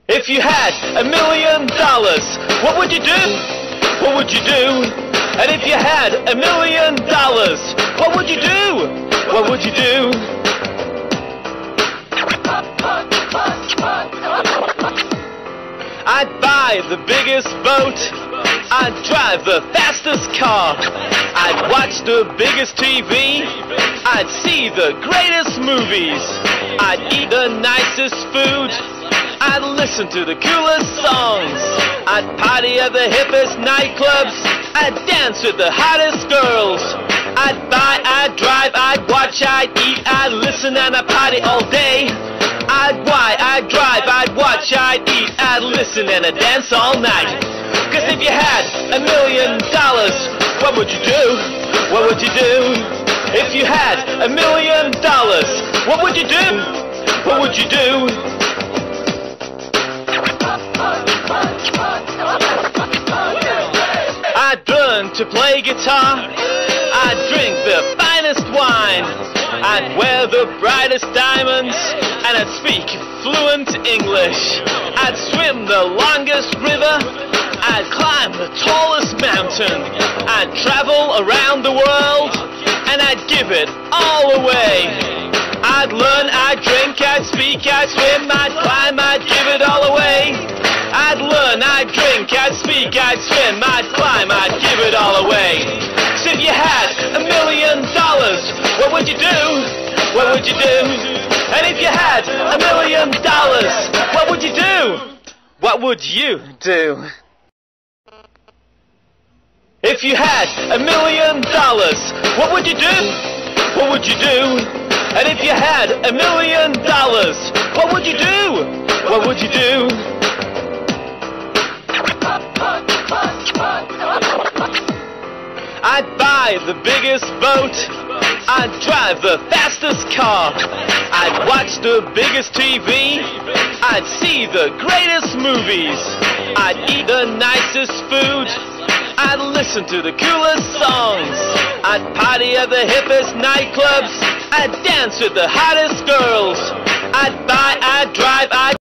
If you had $1 million, what would you do? What would you do? And if you had $1 million, what would you do? What would you do? I'd buy the biggest boat, I'd drive the fastest car, I'd watch the biggest TV, I'd see the greatest movies, I'd eat the nicest food, I'd listen to the coolest songs, I'd party at the hippest nightclubs, I'd dance with the hottest girls, I'd buy, I'd drive, I'd watch, I'd eat, I'd listen and I'd party all day. I'd buy, I'd drive, I'd watch, I'd eat, I'd listen and I'd dance all night. Cause if you had $1 million, what would you do? What would you do? If you had $1 million, what would you do? What would you do? I'd learn to play guitar, I'd drink the finest wine, I'd wear the brightest diamonds, and I'd speak fluent English. I'd swim the longest river, I'd climb the tallest mountain, I'd travel around the world, and I'd give it all away. I'd learn, I'd drink, I'd speak, I'd swim, I'd climb, I'd give it all away. I'd learn, I'd drink, I'd speak, I'd swim, I'd climb, I'd give it all away. So if you had $1 million, what would you do? What would you do? And if you had $1 million, what would you do? What would you do? If you had $1 million, what would you do? What would you do? And if you had $1 million, what would you do? What would you do? I'd buy the biggest boat, I'd drive the fastest car, I'd watch the biggest TV, I'd see the greatest movies, I'd eat the nicest food, I'd listen to the coolest songs, I'd party at the hippest nightclubs, I'd dance with the hottest girls, I'd buy, I'd drive, I'd